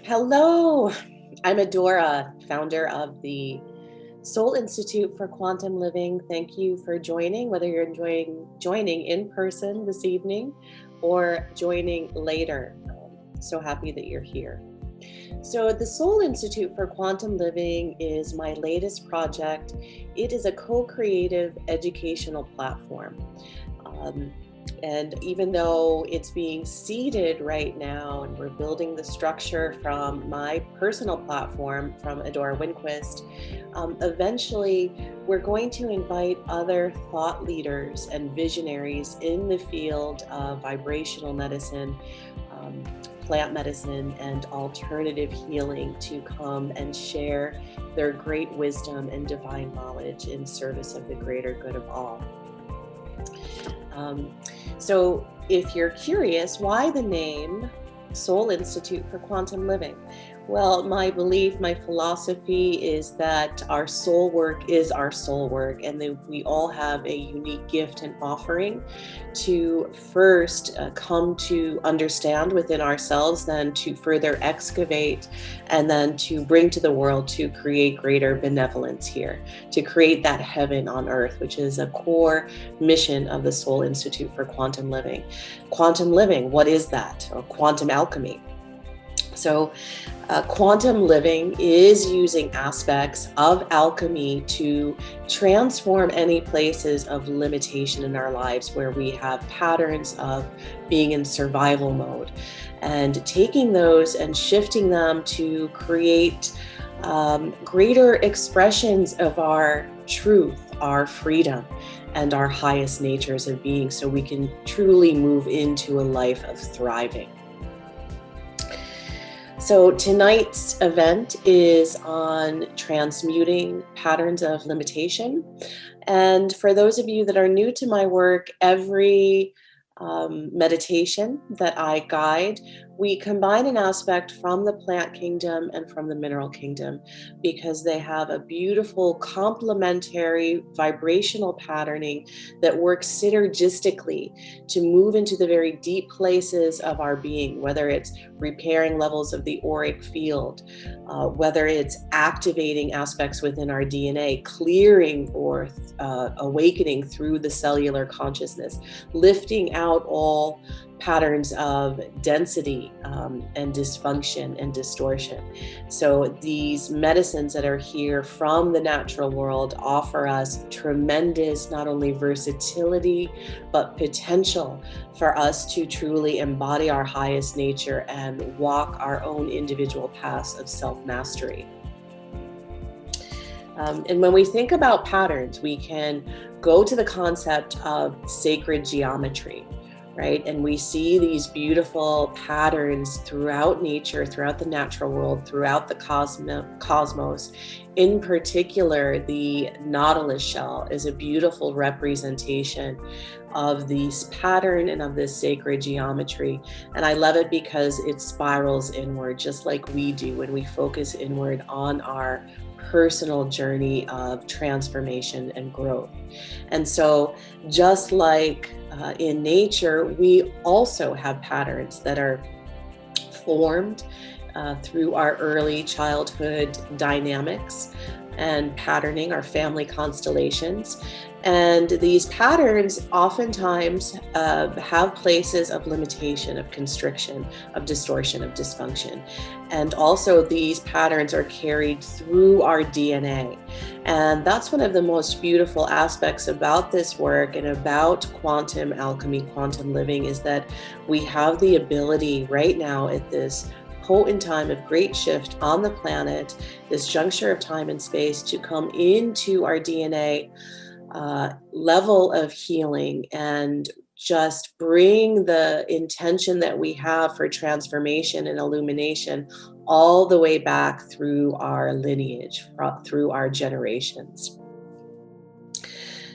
Hello, I'm Adora, founder of the Soul Institute for Quantum Living. Thank you for joining, whether you're enjoying joining in person this evening or joining later. So happy that you're here. So, the Soul Institute for Quantum Living is my latest project. It is a co-creative educational platform. Um, and even though it's being seeded right now, and we're building the structure from my personal platform from Adora Winquist, eventually we're going to invite other thought leaders and visionaries in the field of vibrational medicine, plant medicine, and alternative healing to come and share their great wisdom and divine knowledge in service of the greater good of all. So if you're curious, why the name Soul Institute for Quantum Living? Well, my belief, my philosophy is that our soul work is our soul work, and that we all have a unique gift and offering to first come to understand within ourselves, then to further excavate, and then to bring to the world to create greater benevolence here, to create that heaven on earth, which is a core mission of the Soul Institute for Quantum Living. Quantum living, what is that? Or quantum alchemy. So quantum living is using aspects of alchemy to transform any places of limitation in our lives where we have patterns of being in survival mode, and taking those and shifting them to create greater expressions of our truth, our freedom, and our highest natures of being, so we can truly move into a life of thriving. So tonight's event is on transmuting patterns of limitation. And for those of you that are new to my work, every meditation that I guide, we combine an aspect from the plant kingdom and from the mineral kingdom, because they have a beautiful complementary vibrational patterning that works synergistically to move into the very deep places of our being, whether it's repairing levels of the auric field, whether it's activating aspects within our DNA, clearing or awakening through the cellular consciousness, lifting out all patterns of density and dysfunction and distortion. So these medicines that are here from the natural world offer us tremendous, not only versatility, but potential for us to truly embody our highest nature and walk our own individual paths of self-mastery. And when we think about patterns, we can go to the concept of sacred geometry, right? And we see these beautiful patterns throughout nature, throughout the natural world, throughout the cosmos. In particular, the nautilus shell is a beautiful representation of this pattern and of this sacred geometry. And I love it because it spirals inward, just like we do when we focus inward on our personal journey of transformation and growth. And so just like in nature, we also have patterns that are formed through our early childhood dynamics and patterning, our family constellations. And these patterns oftentimes have places of limitation, of constriction, of distortion, of dysfunction. And also these patterns are carried through our DNA. And that's one of the most beautiful aspects about this work and about quantum alchemy, quantum living, is that we have the ability right now at this potent time of great shift on the planet, this juncture of time and space, to come into our DNA level of healing and just bring the intention that we have for transformation and illumination all the way back through our lineage, through our generations.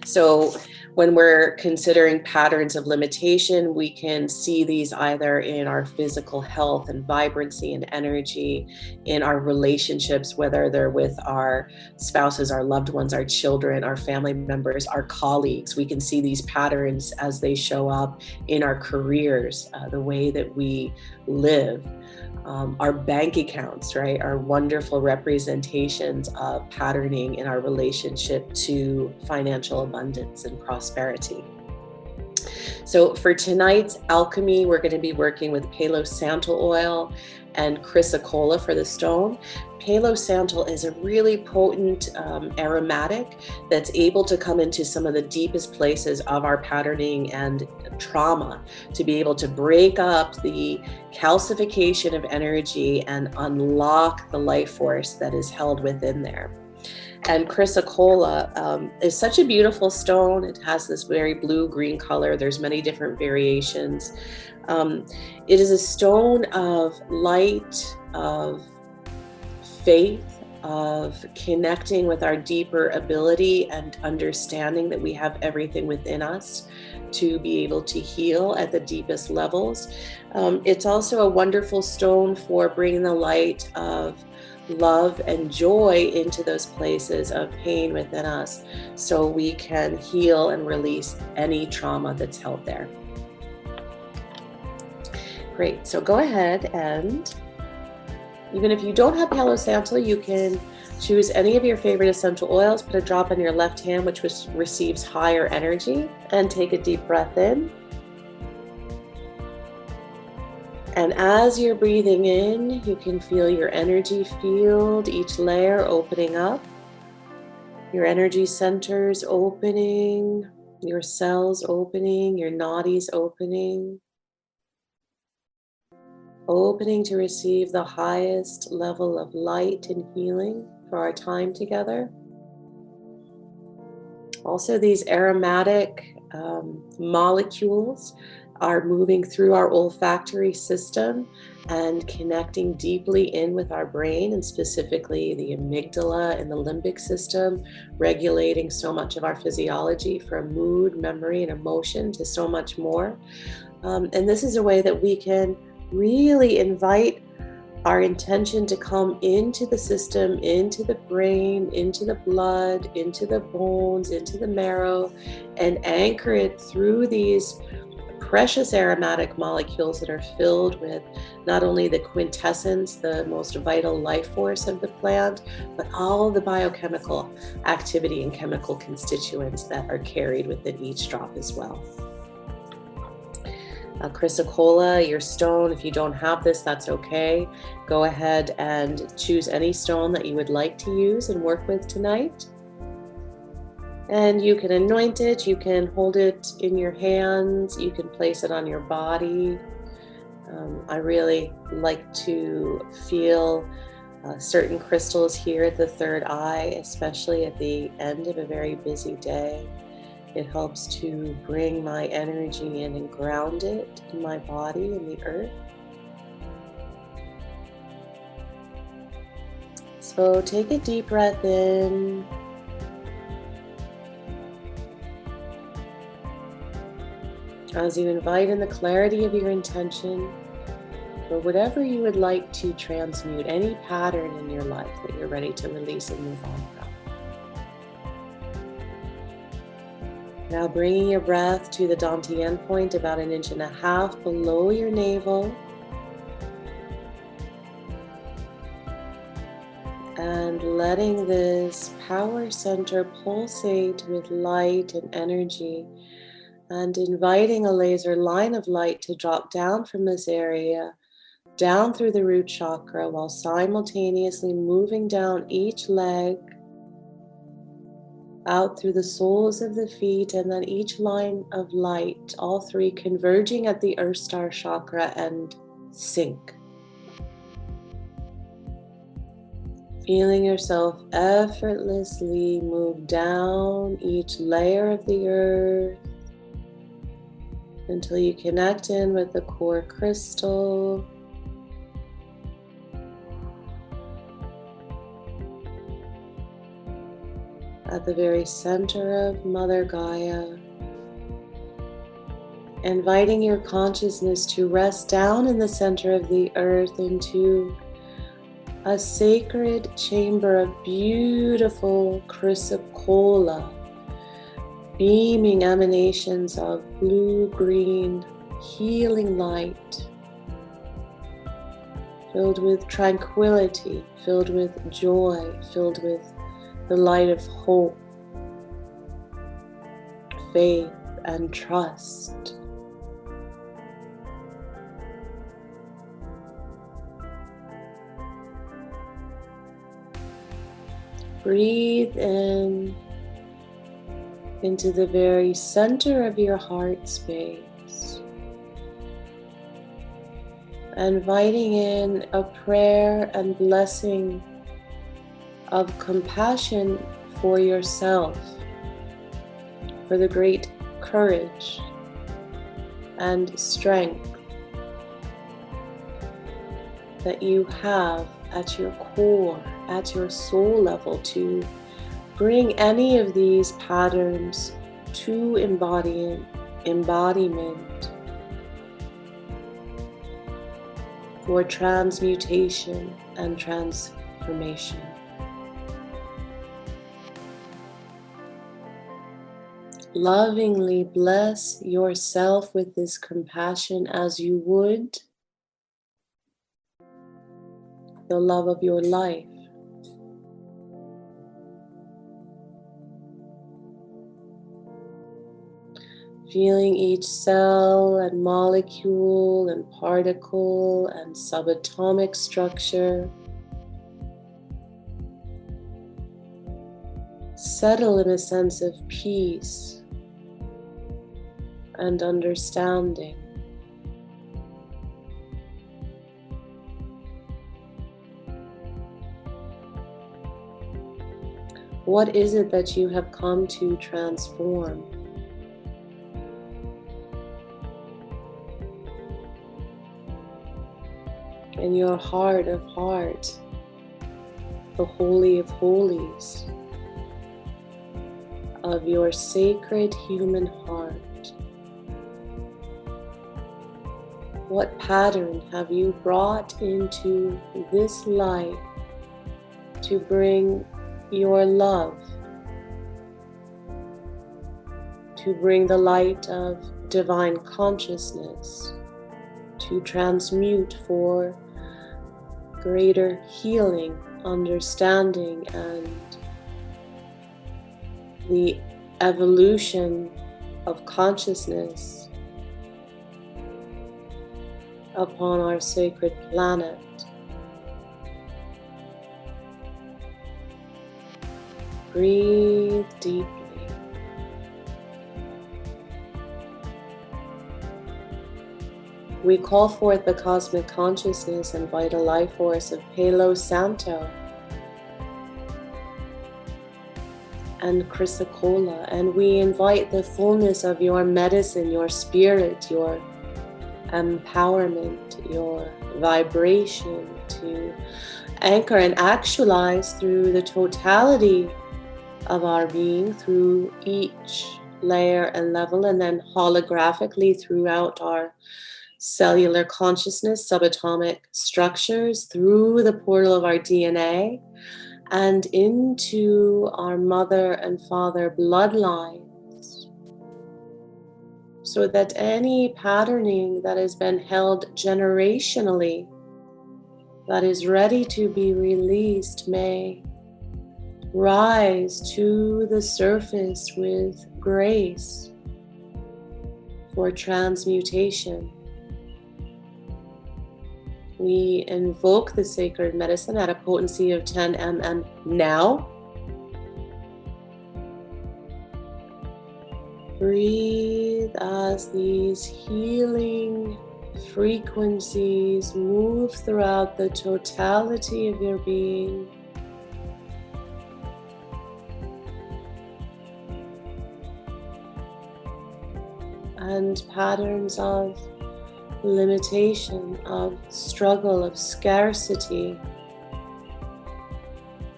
So When we're considering patterns of limitation, we can see these either in our physical health and vibrancy and energy, in our relationships, whether they're with our spouses, our loved ones, our children, our family members, our colleagues. We can see these patterns as they show up in our careers, the way that we live. Our bank accounts, right, are wonderful representations of patterning in our relationship to financial abundance and prosperity. So for tonight's alchemy, we're going to be working with Palo Santo oil and chrysocolla for the stone. Palo Santo is a really potent aromatic that's able to come into some of the deepest places of our patterning and trauma, to be able to break up the calcification of energy and unlock the life force that is held within there. And chrysocolla is such a beautiful stone. It has this very blue-green color. There's many different variations. It is a stone of light, of faith, of connecting with our deeper ability and understanding that we have everything within us to be able to heal at the deepest levels. It's also a wonderful stone for bringing the light of love and joy into those places of pain within us, so we can heal and release any trauma that's held there. Great, so go ahead, and even if you don't have Palo Santo, you can choose any of your favorite essential oils, put a drop in your left hand, which receives higher energy, and take a deep breath in. And as you're breathing in, you can feel your energy field, each layer opening up, your energy centers opening, your cells opening, your nadis opening to receive the highest level of light and healing for our time together. Also, these aromatic molecules are moving through our olfactory system and connecting deeply in with our brain, and specifically the amygdala and the limbic system, regulating so much of our physiology, from mood, memory, and emotion to so much more. And this is a way that we can really invite our intention to come into the system, into the brain, into the blood, into the bones, into the marrow, and anchor it through these precious aromatic molecules that are filled with not only the quintessence, the most vital life force of the plant, but all the biochemical activity and chemical constituents that are carried within each drop as well. Chrysocolla, your stone, if you don't have this, that's okay. Go ahead and choose any stone that you would like to use and work with tonight. And you can anoint it, you can hold it in your hands, you can place it on your body. I really like to feel certain crystals here at the third eye, especially at the end of a very busy day. It helps to bring my energy in and ground it in my body, in the earth. So take a deep breath in. As you invite in the clarity of your intention for whatever you would like to transmute, any pattern in your life that you're ready to release and move on from. Now bringing your breath to the Dantian point, about 1.5 inches below your navel. And letting this power center pulsate with light and energy, and inviting a laser line of light to drop down from this area, down through the root chakra, while simultaneously moving down each leg, out through the soles of the feet, and then each line of light, all three converging at the Earth Star chakra and sync. Feeling yourself effortlessly move down each layer of the earth until you connect in with the core crystal. At the very center of Mother Gaia, Inviting your consciousness to rest down in the center of the earth into a sacred chamber of beautiful chrysocolla, beaming emanations of blue-green healing light, filled with tranquility, filled with joy, filled with the light of hope, faith, and trust. Breathe in into the very center of your heart space, inviting in a prayer and blessing of compassion for yourself, for the great courage and strength that you have at your core, at your soul level, to bring any of these patterns to embodiment for transmutation and transformation. Lovingly bless yourself with this compassion as you would the love of your life. Feeling each cell and molecule and particle and subatomic structure settle in a sense of peace and understanding. What is it that you have come to transform? In your heart of hearts, the Holy of Holies of your sacred human heart. What pattern have you brought into this life to bring your love, to bring the light of divine consciousness, to transmute for greater healing, understanding, and the evolution of consciousness upon our sacred planet? Breathe deeply. We call forth the cosmic consciousness and vital life force of Palo Santo and chrysocolla, and we invite the fullness of your medicine, your spirit, your empowerment, your vibration to anchor and actualize through the totality of our being, through each layer and level, and then holographically throughout our cellular consciousness, subatomic structures, through the portal of our DNA, and into our mother and father bloodlines, so that any patterning that has been held generationally, that is ready to be released, may rise to the surface with grace for transmutation. We invoke the sacred medicine at a potency of 10 mm now. Breathe as these healing frequencies move throughout the totality of your being. And patterns of limitation, of struggle, of scarcity,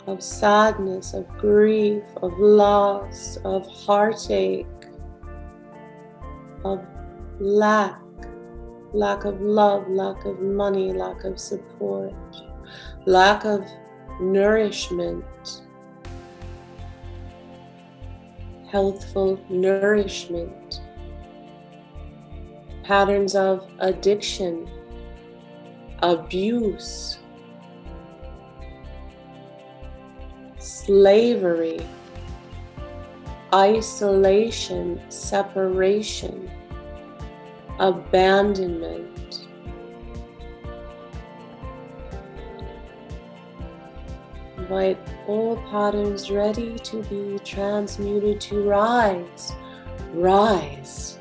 of sadness, of grief, of loss, of heartache, of lack, lack of love, lack of money, lack of support, lack of nourishment, healthful nourishment, patterns of addiction, abuse, slavery, isolation, separation, abandonment. Invite all patterns ready to be transmuted to rise. Rise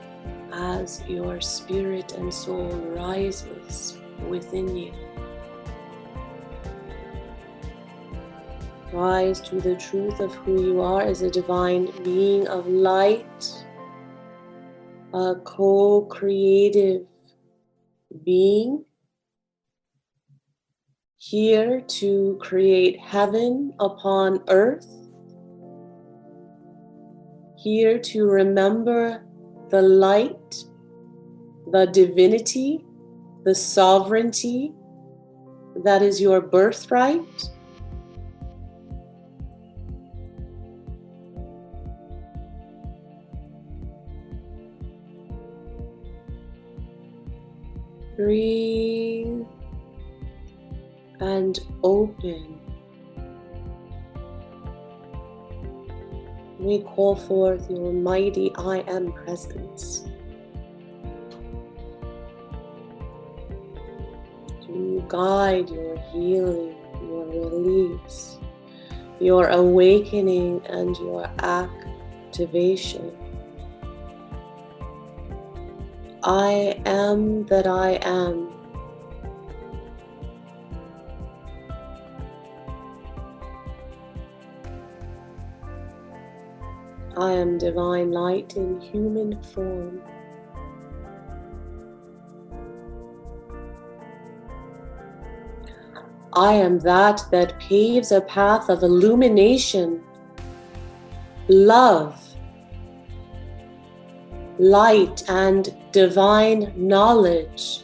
as your spirit and soul rises within you. Rise to the truth of who you are as a divine being of light, a co-creative being, here to create heaven upon earth, here to remember the light, the divinity, the sovereignty that is your birthright. Breathe and open. We call forth your mighty I Am presence to guide your healing, your release, your awakening, and your activation. I am that I am. I am divine light in human form. I am that paves a path of illumination, love, light, and divine knowledge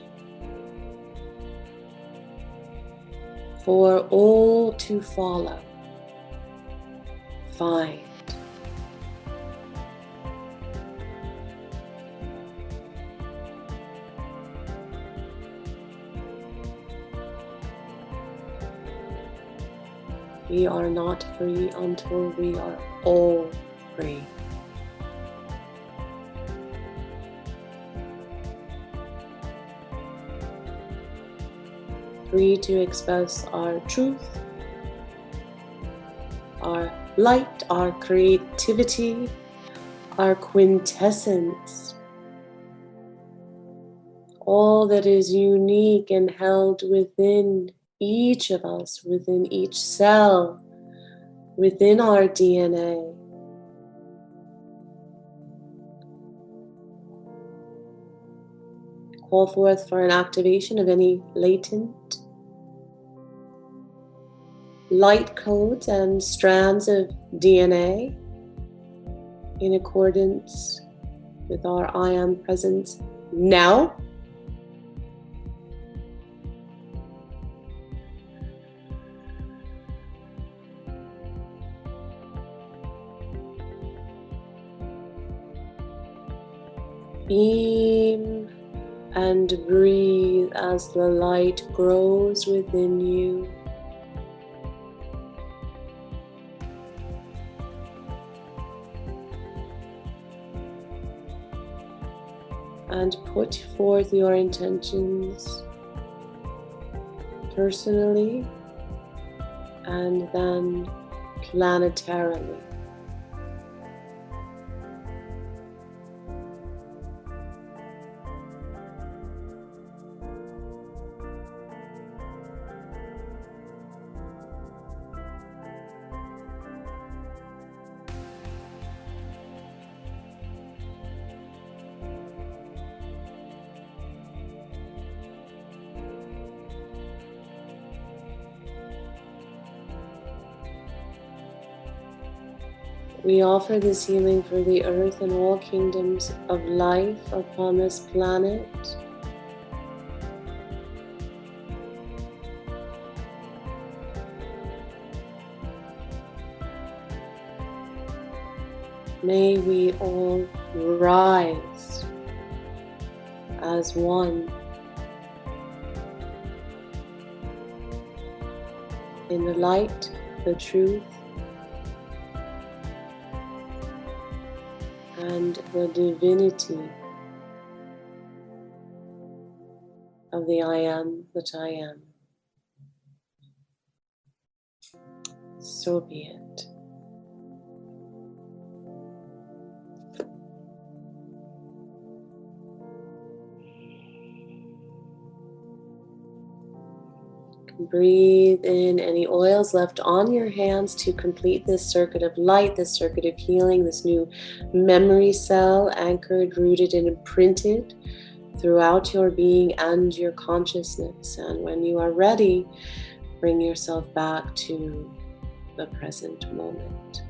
for all to follow, find. We are not free until we are all free. Free to express our truth, our light, our creativity, our quintessence, all that is unique and held within each of us, within each cell, within our DNA. Call forth for an activation of any latent light codes and strands of DNA in accordance with our I Am presence now. Beam and breathe as the light grows within you. And put forth your intentions personally and then planetarily. We offer this healing for the earth and all kingdoms of life upon this planet. May we all rise as one in the light, the truth, and the divinity of the I am that I am. So be it. Breathe in any oils left on your hands to complete this circuit of light, this circuit of healing, this new memory cell anchored, rooted, and imprinted throughout your being and your consciousness. And when you are ready, bring yourself back to the present moment.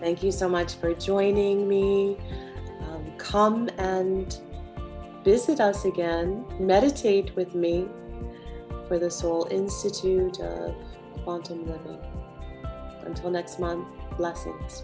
Thank you so much for joining me. Come and visit us again. Meditate with me for the Soul Institute of Quantum Living. Until next month, blessings.